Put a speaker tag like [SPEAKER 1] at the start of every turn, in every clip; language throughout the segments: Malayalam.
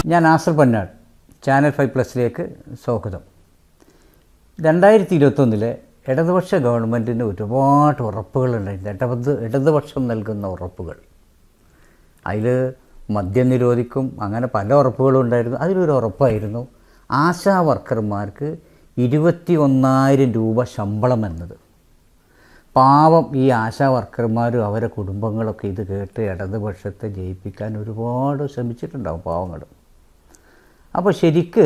[SPEAKER 1] ഞാൻ നാസർ പന്നാട് ചാനൽ 5+ലേക്ക് സ്വാഗതം. 2021 ഇടതുപക്ഷ ഗവൺമെൻറ്റിന് ഒരുപാട് ഉറപ്പുകളുണ്ടായിരുന്നു. ഇടതുപക്ഷം നൽകുന്ന ഉറപ്പുകൾ, അതിൽ മദ്യം നിരോധിക്കും, അങ്ങനെ പല ഉറപ്പുകളും ഉണ്ടായിരുന്നു. അതിലൊരു ഉറപ്പായിരുന്നു ആശാ വർക്കർമാർക്ക് 21,000 രൂപ ശമ്പളം എന്നത്. പാവം ഈ ആശാ വർക്കർമാരും അവരെ കുടുംബങ്ങളൊക്കെ ഇത് കേട്ട് ഇടതുപക്ഷത്തെ ജയിപ്പിക്കാൻ ഒരുപാട് ശ്രമിച്ചിട്ടുണ്ടാവും പാവങ്ങൾ. അപ്പോൾ ശരിക്ക്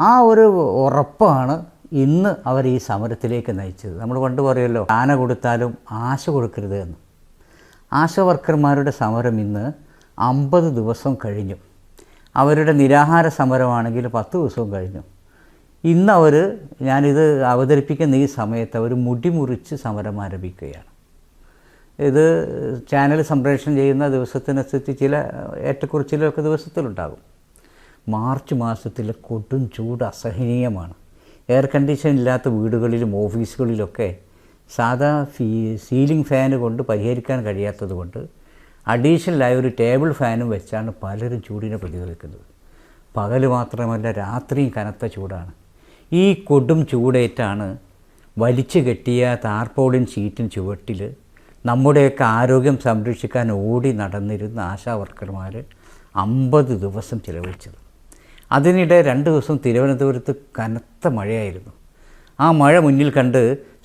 [SPEAKER 1] ആ ഒരു ഉറപ്പാണ് ഇന്ന് അവർ ഈ സമരത്തിലേക്ക് നയിച്ചത്. നമ്മൾ പണ്ട് പറയുമല്ലോ, ആന കൊടുത്താലും ആശ കൊടുക്കരുത് എന്ന്. ആശാ വർക്കർമാരുടെ സമരം ഇന്ന് 50 ദിവസം കഴിഞ്ഞു. അവരുടെ നിരാഹാര സമരമാണെങ്കിൽ 10 ദിവസവും കഴിഞ്ഞു. ഇന്ന് അവർ, ഞാനിത് അവതരിപ്പിക്കുന്ന ഈ സമയത്ത് അവർ മുടിമുറിച്ച് സമരം ആരംഭിക്കുകയാണ്. ഇത് ചാനൽ സംപ്രേഷണം ചെയ്യുന്ന ദിവസത്തിനനുസരിച്ച് ചില ഏറ്റക്കുറച്ചിലൊക്കെ ദിവസത്തിലുണ്ടാകും. മാർച്ച് മാസത്തിലെ കൊടും ചൂട് അസഹനീയമാണ്. എയർ കണ്ടീഷൻ ഇല്ലാത്ത വീടുകളിലും ഓഫീസുകളിലൊക്കെ സാധാ സീലിംഗ് ഫാന് കൊണ്ട് പരിഹരിക്കാൻ കഴിയാത്തത് കൊണ്ട് അഡീഷണലായ ഒരു ടേബിൾ ഫാനും വെച്ചാണ് പലരും ചൂടിനെ പ്രതിരോധിക്കുന്നത്. പകൽ മാത്രമല്ല, രാത്രിയും കനത്ത ചൂടാണ്. ഈ കൊടും ചൂടേറ്റാണ് വലിച്ചു കെട്ടിയ താർപോളിൻ ഷീറ്റിൻ ചുവട്ടിൽ നമ്മുടെയൊക്കെ ആരോഗ്യം സംരക്ഷിക്കാൻ ഓടി നടന്നിരുന്ന ആശാ വർക്കർമാർ 50 ദിവസം ചിലവഴിച്ചത്. അതിനിടെ 2 ദിവസം തിരുവനന്തപുരത്ത് കനത്ത മഴയായിരുന്നു. ആ മഴ മുന്നിൽ കണ്ട്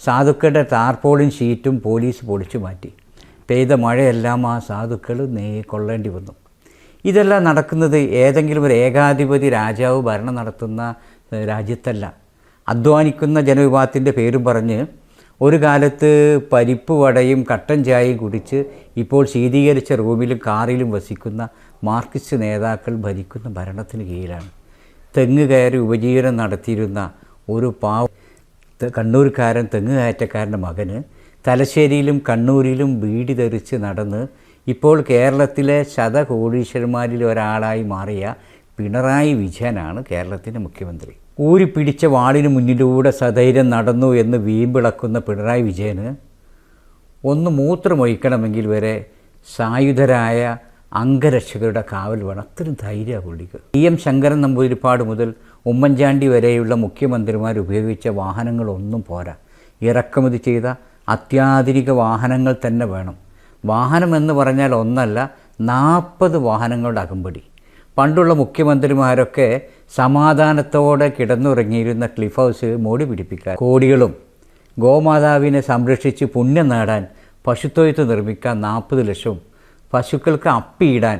[SPEAKER 1] സാധുക്കളുടെ താർപോളിൻ ഷീറ്റും പോലീസ് പൊളിച്ചു മാറ്റി. പെയ്ത മഴയെല്ലാം ആ സാധുക്കൾ കൊള്ളേണ്ടി വന്നു. ഇതെല്ലാം നടക്കുന്നത് ഏതെങ്കിലും ഒരു ഏകാധിപതി രാജാവ് ഭരണം നടത്തുന്ന രാജ്യത്തല്ല. അധ്വാനിക്കുന്ന ജനവിഭാഗത്തിൻ്റെ പേരും പറഞ്ഞ് ഒരു കാലത്ത് പരിപ്പ് വടയും കട്ടൻ ചായയും കുടിച്ച് ഇപ്പോൾ ശീതീകരിച്ച റൂമിലും കാറിലും വസിക്കുന്ന മാർക്സിസ്റ്റ് നേതാക്കൾ ഭരിക്കുന്ന ഭരണത്തിന് കീഴിലാണ്. തെങ്ങ് കയറി ഉപജീവനം നടത്തിയിരുന്ന ഒരു കണ്ണൂർക്കാരൻ തെങ്ങ് കയറ്റക്കാരൻ്റെ മകന് തലശ്ശേരിയിലും കണ്ണൂരിലും ബീഡി ധരിച്ച് നടന്ന് ഇപ്പോൾ കേരളത്തിലെ ശതകോടീശ്വരന്മാരിൽ ഒരാളായി മാറിയ പിണറായി വിജയനാണ് കേരളത്തിൻ്റെ മുഖ്യമന്ത്രി. ഊരിപ്പിടിച്ച വാളിന് മുന്നിലൂടെ സധൈര്യം നടന്നു എന്ന് വീമ്പിളക്കുന്ന പിണറായി വിജയന് ഒന്ന് മൂത്രമൊഴിക്കണമെങ്കിൽ വരെ സായുധരായ അംഗരക്ഷകരുടെ കാവൽ വേണം. അത്രയും ധൈര്യമാണ് പുള്ളിക്ക്. എം ശങ്കരൻ നമ്പൂതിരിപ്പാട് മുതൽ ഉമ്മൻചാണ്ടി വരെയുള്ള മുഖ്യമന്ത്രിമാർ ഉപയോഗിച്ച വാഹനങ്ങളൊന്നും പോരാ. ഇറക്കുമതി ചെയ്ത അത്യാധുനിക വാഹനങ്ങൾ തന്നെ വേണം. വാഹനം എന്ന് പറഞ്ഞാൽ ഒന്നല്ല, 40 വാഹനങ്ങളുടെ അകമ്പടി. പണ്ടുള്ള മുഖ്യമന്ത്രിമാരൊക്കെ സമാധാനത്തോടെ കിടന്നുറങ്ങിയിരുന്ന ക്ലിഫ് ഹൗസ് മോടി പിടിപ്പിക്കാൻ കോടികളും, ഗോമാതാവിനെ സംരക്ഷിച്ച് പുണ്യം നേടാൻ പശുത്തൊഴുത്ത് നിർമ്മിക്കാൻ 40 ലക്ഷവും, പശുക്കൾക്ക് അപ്പിയിടാൻ,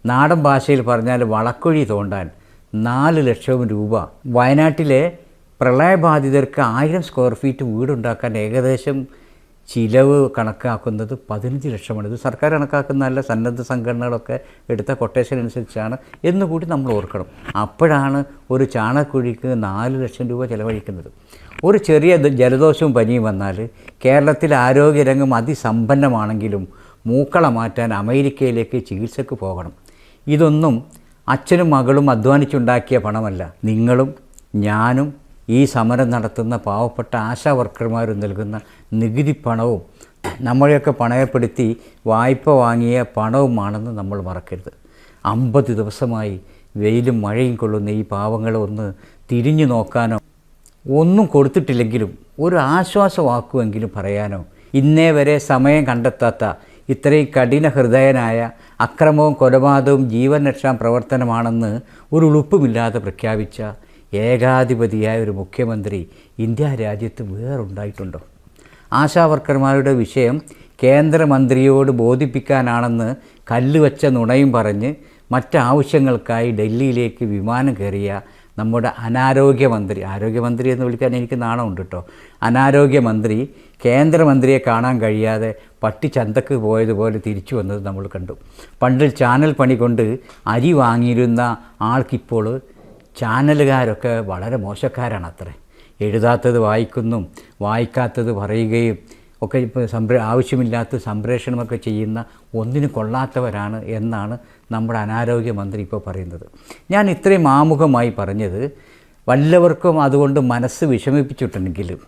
[SPEAKER 1] നാടൻ ഭാഷയിൽ പറഞ്ഞാൽ വളക്കുഴി തോണ്ടാൻ 4 ലക്ഷവും രൂപ, വയനാട്ടിലെ പ്രളയബാധിതർക്ക് 1000 സ്ക്വയർ ഫീറ്റ് വീടുണ്ടാക്കാൻ ഏകദേശം ചിലവ് കണക്കാക്കുന്നത് 15 ലക്ഷമാണ്. ഇത് സർക്കാർ കണക്കാക്കുന്നതല്ല, സന്നദ്ധ സംഘടനകളൊക്കെ എടുത്ത കൊട്ടേഷൻ അനുസരിച്ചാണ് എന്നുകൂടി നമ്മൾ ഓർക്കണം. അപ്പോഴാണ് ഒരു ചാണകക്കുഴിക്ക് 4 ലക്ഷം രൂപ ചിലവഴിക്കുന്നത്. ഒരു ചെറിയ ജലദോഷവും പനിയും വന്നാൽ കേരളത്തിലെ ആരോഗ്യരംഗം അതിസമ്പന്നമാണെങ്കിലും മൂക്കള മാറ്റാൻ അമേരിക്കയിലേക്ക് ചികിത്സക്ക് പോകണം. ഇതൊന്നും അച്ഛനും മകളും അധ്വാനിച്ചുണ്ടാക്കിയ പണമല്ല. നിങ്ങളും ഞാനും ഈ സമരം നടത്തുന്ന പാവപ്പെട്ട ആശാ വർക്കർമാരും നൽകുന്ന നികുതി പണവും നമ്മളെയൊക്കെ പണയപ്പെടുത്തി വായ്പ വാങ്ങിയ പണവുമാണെന്ന് നമ്മൾ മറക്കരുത്. 50 ദിവസമായി വെയിലും മഴയും കൊള്ളുന്ന ഈ പാവങ്ങളെ ഒന്ന് തിരിഞ്ഞു നോക്കാനോ, ഒന്നും കൊടുത്തിട്ടില്ലെങ്കിലും ഒരു ആശ്വാസവാക്കുമെങ്കിലും പറയാനോ ഇന്നേ വരെ സമയം കണ്ടെത്താത്ത ഇത്രയും കഠിന ഹൃദയനായ അക്രമവും കൊലപാതകവും ജീവൻ രക്ഷാ പ്രവർത്തനമാണെന്ന് ഒരു ഉളുപ്പുമില്ലാതെ പ്രഖ്യാപിച്ച ഏകാധിപതിയായ ഒരു മുഖ്യമന്ത്രി ഇന്ത്യ രാജ്യത്ത് വേറുണ്ടായിട്ടുണ്ടോ? ആശാ വർക്കർമാരുടെ വിഷയം കേന്ദ്രമന്ത്രിയോട് ബോധിപ്പിക്കാനാണെന്ന് കല്ലുവച്ച നുണയും പറഞ്ഞ് മറ്റാവശ്യങ്ങൾക്കായി ഡൽഹിയിലേക്ക് വിമാനം കയറിയ നമ്മുടെ ആരോഗ്യമന്ത്രി എന്ന് വിളിക്കാൻ എനിക്ക് നാണമുണ്ട് കേട്ടോ. അനാരോഗ്യമന്ത്രി കേന്ദ്രമന്ത്രിയെ കാണാൻ കഴിയാതെ പട്ടി ചന്തക്ക് പോയതുപോലെ തിരിച്ചു വന്നത് നമ്മൾ കണ്ടു. പണ്ടിൽ ചാനൽ പണി കൊണ്ട് അരി വാങ്ങിയിരുന്ന ആൾക്കിപ്പോൾ ചാനലുകാരൊക്കെ വളരെ മോശക്കാരാണ് അത്രേ. എഴുതാത്തത് വായിക്കുന്നു, വായിക്കാത്തത് പറയുകയും ഒക്കെ ഇപ്പോൾ ആവശ്യമില്ലാത്ത സംപ്രേഷണമൊക്കെ ചെയ്യുന്ന ഒന്നിനും കൊള്ളാത്തവരാണ് എന്നാണ് നമ്മുടെ ആരോഗ്യമന്ത്രി ഇപ്പോൾ പറയുന്നത്. ഞാൻ ഇത്രയും ആമുഖമായി പറഞ്ഞത് വല്ലവർക്കും അതുകൊണ്ട് മനസ്സ് വിഷമിപ്പിച്ചിട്ടുണ്ടെങ്കിലും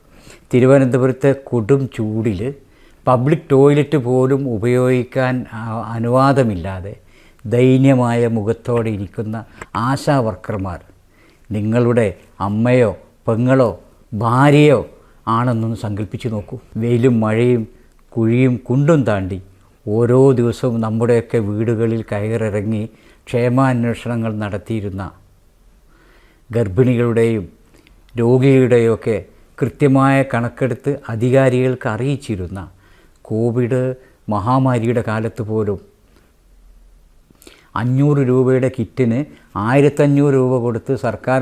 [SPEAKER 1] തിരുവനന്തപുരത്തെ കൊടും ചൂടിൽ പബ്ലിക് ടോയ്ലറ്റ് പോലും ഉപയോഗിക്കാൻ അനുവാദമില്ലാതെ ദൈന്യമായ മുഖത്തോടെ ഇരിക്കുന്ന ആശാ വർക്കർമാർ നിങ്ങളുടെ അമ്മയോ പെങ്ങളോ ഭാര്യയോ ആണെന്നൊന്ന് സങ്കല്പിച്ച് നോക്കൂ. വെയിലും മഴയും കുഴിയും കുണ്ടും താണ്ടി ഓരോ ദിവസവും നമ്മുടെയൊക്കെ വീടുകളിൽ കയറിറങ്ങി ക്ഷേമാന്വേഷണങ്ങൾ നടത്തിയിരുന്ന ഗർഭിണികളുടെയും രോഗികളുടെയൊക്കെ കൃത്യമായ കണക്കെടുത്ത് അധികാരികൾക്ക് അറിയിച്ചിരുന്ന കോവിഡ് മഹാമാരിയുടെ കാലത്ത് പോലും 500 രൂപയുടെ കിറ്റിന് 1500 രൂപ കൊടുത്ത് സർക്കാർ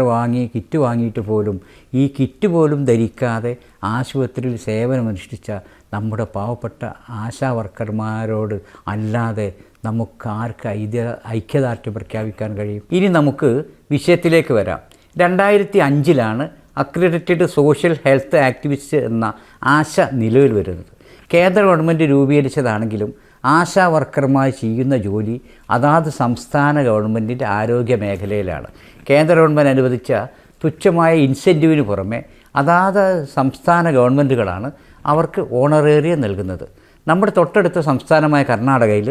[SPEAKER 1] കിറ്റ് വാങ്ങിയിട്ട് പോലും ഈ കിറ്റ് പോലും ധരിക്കാതെ ആശുപത്രിയിൽ സേവനമനുഷ്ഠിച്ച നമ്മുടെ പാവപ്പെട്ട ആശാ വർക്കർമാരോട് അല്ലാതെ നമുക്ക് ഐക്യദാർഢ്യം പ്രഖ്യാപിക്കാൻ കഴിയും? ഇനി നമുക്ക് വിഷയത്തിലേക്ക് വരാം. 2005 അക്രഡിറ്റഡ് സോഷ്യൽ ഹെൽത്ത് ആക്ടിവിസ്റ്റ് എന്ന ആശ നിലവിൽ വരുന്നത്. കേന്ദ്ര ഗവൺമെൻറ് രൂപീകരിച്ചതാണെങ്കിലും ആശാ വർക്കർമാർ ചെയ്യുന്ന ജോലി അതാത് സംസ്ഥാന ഗവൺമെൻറ്റിൻ്റെ ആരോഗ്യ മേഖലയിലാണ്. കേന്ദ്ര ഗവൺമെൻറ് അനുവദിച്ച തുച്ഛമായ ഇൻസെൻറ്റീവിന് പുറമെ അതാത് സംസ്ഥാന ഗവൺമെൻറ്റുകളാണ് അവർക്ക് ഓണറേറിയം നൽകുന്നത്. നമ്മുടെ തൊട്ടടുത്ത സംസ്ഥാനമായ കർണാടകയിൽ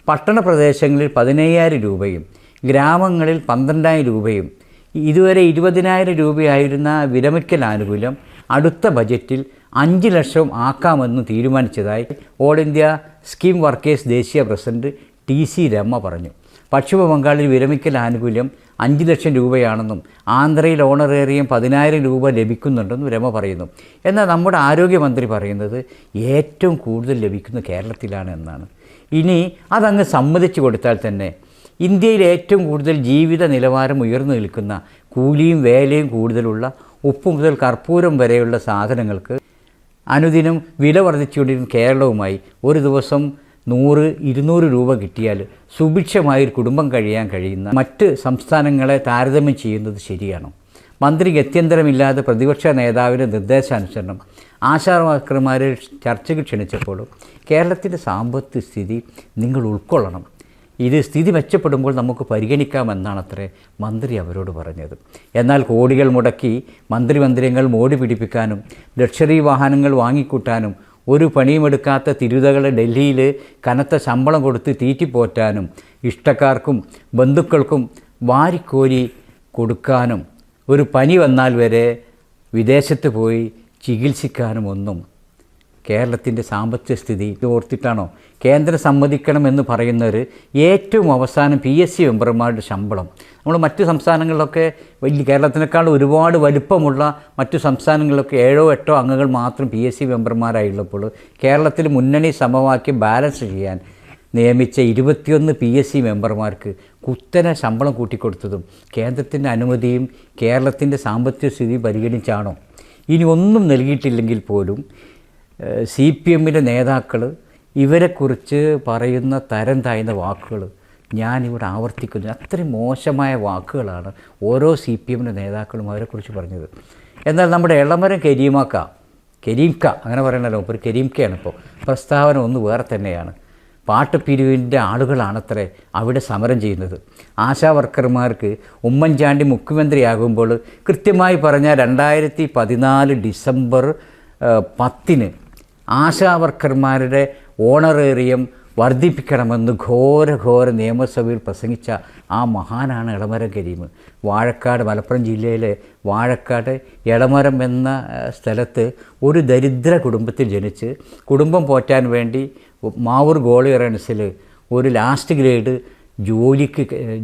[SPEAKER 1] പട്ടണ പ്രദേശങ്ങളിൽ 15,000 രൂപയും ഗ്രാമങ്ങളിൽ 12,000 രൂപയും ഇതുവരെ 20,000 രൂപയായിരുന്ന വിരമിക്കൽ ആനുകൂല്യം അടുത്ത ബജറ്റിൽ 5 ലക്ഷം ആക്കാമെന്ന് തീരുമാനിച്ചതായി ഓൾ ഇന്ത്യ സ്കീം വർക്കേഴ്സ് ദേശീയ പ്രസിഡന്റ് TC രമ പറഞ്ഞു. പശ്ചിമ ബംഗാളിൽ വിരമിക്കൽ ആനുകൂല്യം 5 ലക്ഷം രൂപയാണെന്നും ആന്ധ്രയിൽ ഓണറേറിയം 10,000 രൂപ ലഭിക്കുന്നുണ്ടെന്നും രമ പറയുന്നു. എന്നാൽ നമ്മുടെ ആരോഗ്യമന്ത്രി പറയുന്നത് ഏറ്റവും കൂടുതൽ ലഭിക്കുന്നത് കേരളത്തിലാണ് എന്നാണ്. ഇനി അതങ്ങ് സമ്മതിച്ചു കൊടുത്താൽ തന്നെ ഇന്ത്യയിൽ ഏറ്റവും കൂടുതൽ ജീവിത നിലവാരം ഉയർന്നു നിൽക്കുന്ന, കൂലിയും വേലയും കൂടുതലുള്ള, ഉപ്പ് മുതൽ കർപ്പൂരം വരെയുള്ള സാധനങ്ങൾക്ക് അനുദിനം വില വർദ്ധിച്ചുകൊണ്ടിരുന്ന കേരളവുമായി ഒരു ദിവസം 100-200 രൂപ കിട്ടിയാൽ സുഭിക്ഷമായൊരു കുടുംബം കഴിയാൻ കഴിയുന്ന മറ്റ് സംസ്ഥാനങ്ങളെ താരതമ്യം ചെയ്യുന്നത് ശരിയാണോ? മന്ത്രി ഗത്യന്തരമില്ലാതെ പ്രതിപക്ഷ നേതാവിൻ്റെ നിർദ്ദേശാനുസരണം ആശാ വർക്കർമാരെ ചർച്ചയ്ക്ക് ക്ഷണിച്ചപ്പോഴും കേരളത്തിൻ്റെ സാമ്പത്തിക സ്ഥിതി നിങ്ങൾ ഉൾക്കൊള്ളണം, ഇത് സ്ഥിതി മെച്ചപ്പെടുമ്പോൾ നമുക്ക് പരിഗണിക്കാമെന്നാണത്രേ മന്ത്രി അവരോട് പറഞ്ഞത്. എന്നാൽ കോടികൾ മുടക്കി മന്ത്രിമന്ദിരങ്ങൾ മോടി പിടിപ്പിക്കാനും ലക്ഷറി വാഹനങ്ങൾ വാങ്ങിക്കൂട്ടാനും ഒരു പണിയുമെടുക്കാത്ത തിരുതകളെ ഡൽഹിയിൽ കനത്ത ശമ്പളം കൊടുത്ത് തീറ്റിപ്പോറ്റാനും ഇഷ്ടക്കാർക്കും ബന്ധുക്കൾക്കും വാരിക്കോരി കൊടുക്കാനും ഒരു പനി വന്നാൽ വരെ വിദേശത്ത് പോയി ചികിത്സിക്കാനും ഒന്നും കേരളത്തിൻ്റെ സാമ്പത്തിക സ്ഥിതി ഓർത്തിട്ടാണോ? കേന്ദ്രം സമ്മതിക്കണമെന്ന് പറയുന്നവർ ഏറ്റവും അവസാനം PSC മെമ്പർമാരുടെ ശമ്പളം, നമ്മൾ മറ്റു സംസ്ഥാനങ്ങളിലൊക്കെ കേരളത്തിനേക്കാൾ ഒരുപാട് വലിപ്പമുള്ള മറ്റു സംസ്ഥാനങ്ങളിലൊക്കെ 7-8 അംഗങ്ങൾ മാത്രം PSC മെമ്പർമാരായുള്ളപ്പോൾ കേരളത്തിൽ മുന്നണി സമവാക്യം ബാലൻസ് ചെയ്യാൻ നിയമിച്ച 21 PSC മെമ്പർമാർക്ക് കുത്തനെ ശമ്പളം കൂട്ടിക്കൊടുത്തതും കേന്ദ്രത്തിൻ്റെ അനുമതിയും കേരളത്തിൻ്റെ സാമ്പത്തിക സ്ഥിതി പരിഗണിച്ചാണോ? ഇനി ഒന്നും നൽകിയിട്ടില്ലെങ്കിൽ പോലും CPMൻ്റെ നേതാക്കൾ ഇവരെക്കുറിച്ച് പറയുന്ന തരം താഴ്ന്ന വാക്കുകൾ ഞാനിവിടെ ആവർത്തിക്കുന്നു. അത്രയും മോശമായ വാക്കുകളാണ് ഓരോ CPMൻ്റെ നേതാക്കളും അവരെക്കുറിച്ച് പറഞ്ഞത്. എന്നാൽ നമ്മുടെ എളമരം കരീംക്ക അങ്ങനെ പറയണല്ലോ, ഒരു കരീംക്കയാണ് ഇപ്പോൾ പ്രസ്താവന ഒന്ന് വേറെ തന്നെയാണ്. പാട്ടുപിരിവിൻ്റെ ആളുകളാണത്രേ അവിടെ സമരം ചെയ്യുന്നത്. ആശാ വർക്കർമാർക്ക് ഉമ്മൻചാണ്ടി മുഖ്യമന്ത്രിയാകുമ്പോൾ കൃത്യമായി പറഞ്ഞാൽ 2014 ഡിസംബർ 10 ആശാ വർക്കർമാരുടെ ഓണറേറിയം വർദ്ധിപ്പിക്കണമെന്ന് ഘോര നിയമസഭയിൽ പ്രസംഗിച്ച ആ മഹാനാണ് എളമരം കരീം. വാഴക്കാട്, മലപ്പുറം ജില്ലയിലെ വാഴക്കാട് എളമരം എന്ന സ്ഥലത്ത് ഒരു ദരിദ്ര കുടുംബത്തിൽ ജനിച്ച് കുടുംബം പോറ്റാൻ വേണ്ടി മാവൂർ ഗോളിയറൻസിൽ ഒരു ലാസ്റ്റ് ഗ്രേഡ്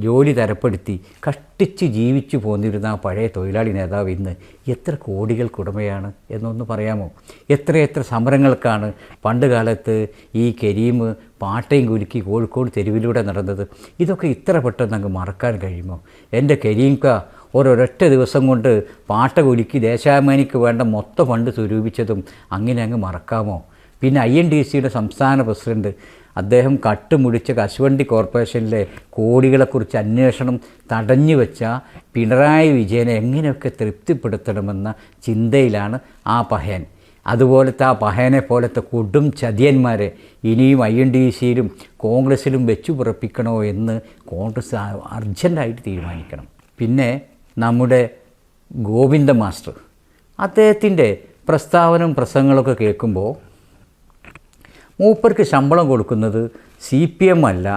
[SPEAKER 1] ജോലി തരപ്പെടുത്തി കഷ്ടിച്ച് ജീവിച്ചു പോന്നിരുന്ന ആ പഴയ തൊഴിലാളി നേതാവ് ഇന്ന് എത്ര കോടികൾക്കുടമയാണ് എന്നൊന്ന് പറയാമോ? എത്രയെത്ര സമരങ്ങൾക്കാണ് പണ്ട് കാലത്ത് ഈ കരീം പാട്ടയും കുലുക്കി കോഴിക്കോട് തെരുവിലൂടെ നടന്നത്. ഇതൊക്കെ ഇത്ര പെട്ടെന്ന് അങ്ങ് മറക്കാൻ കഴിയുമോ? എൻ്റെ കരീംക്ക ഒരൊറ്റ ദിവസം കൊണ്ട് പാട്ട കുലുക്കി ദേശാഭിമാനിക്ക് വേണ്ട മൊത്തം ഫണ്ട് സ്വരൂപിച്ചതും അങ്ങനെ അങ്ങ് മറക്കാമോ? പിന്നെ INDCയുടെ സംസ്ഥാന പ്രസിഡന്റ് അദ്ദേഹം കട്ടുമുടിച്ച കശുവണ്ടി കോർപ്പറേഷനിലെ കോടികളെക്കുറിച്ച് അന്വേഷണം തടഞ്ഞു വെച്ച പിണറായി വിജയനെ എങ്ങനെയൊക്കെ തൃപ്തിപ്പെടുത്തണമെന്ന ചിന്തയിലാണ് ആ പഹയൻ. അതുപോലത്തെ ആ പഹയനെ പോലത്തെ കൊടും ചതിയന്മാരെ ഇനിയും INDCയിലും കോൺഗ്രസ്സിലും വെച്ചു പുറപ്പിക്കണോ എന്ന് കോൺഗ്രസ് അർജൻറ്റായിട്ട് തീരുമാനിക്കണം. പിന്നെ നമ്മുടെ ഗോവിന്ദ മാസ്റ്റർ, അദ്ദേഹത്തിൻ്റെ പ്രസ്താവനയും പ്രസംഗങ്ങളൊക്കെ കേൾക്കുമ്പോൾ മൂപ്പർക്ക് ശമ്പളം കൊടുക്കുന്നത് CPM അല്ല,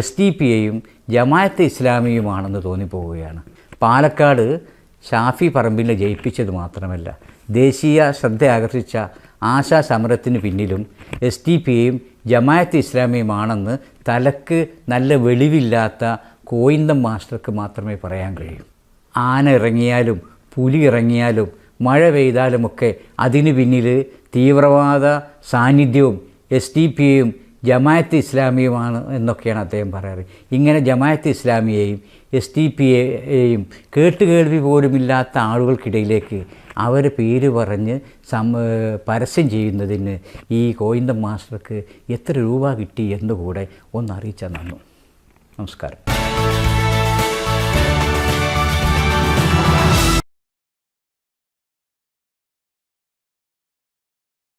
[SPEAKER 1] SDPIയും ജമാഅത്തെ ഇസ്ലാമിയുമാണെന്ന് തോന്നിപ്പോവുകയാണ്. പാലക്കാട് ഷാഫി പറമ്പിലിനെ ജയിപ്പിച്ചത് മാത്രമല്ല, ദേശീയ ശ്രദ്ധ ആകർഷിച്ച ആശാ സമരത്തിന് പിന്നിലും SDP-യും ജമാഅത്തെ ഇസ്ലാമിയുമാണെന്ന് തലക്ക് നല്ല വെളിവില്ലാത്ത കോയിന്തം മാസ്റ്റർക്ക് മാത്രമേ പറയാൻ കഴിയൂ. ആന ഇറങ്ങിയാലും പുലി ഇറങ്ങിയാലും മഴ പെയ്താലുമൊക്കെ അതിനു പിന്നിൽ തീവ്രവാദ സാന്നിധ്യവും SDP-യും ജമാഅത്തെ ഇസ്ലാമിയുമാണ് എന്നൊക്കെയാണ് അദ്ദേഹം പറയാറ്. ഇങ്ങനെ ജമാഅത്തെ ഇസ്ലാമിയെയും SDP-യെയും കേട്ടുകേൾവി പോലുമില്ലാത്ത ആളുകൾക്കിടയിലേക്ക് അവരെ പേര് പറഞ്ഞ് പരസ്യം ചെയ്യുന്നതിന് ഈ കോയിന്തം മാസ്റ്റർക്ക് എത്ര രൂപ കിട്ടി എന്നുകൂടെ ഒന്ന് അറിയിച്ചാൽ നന്നു. നമസ്കാരം.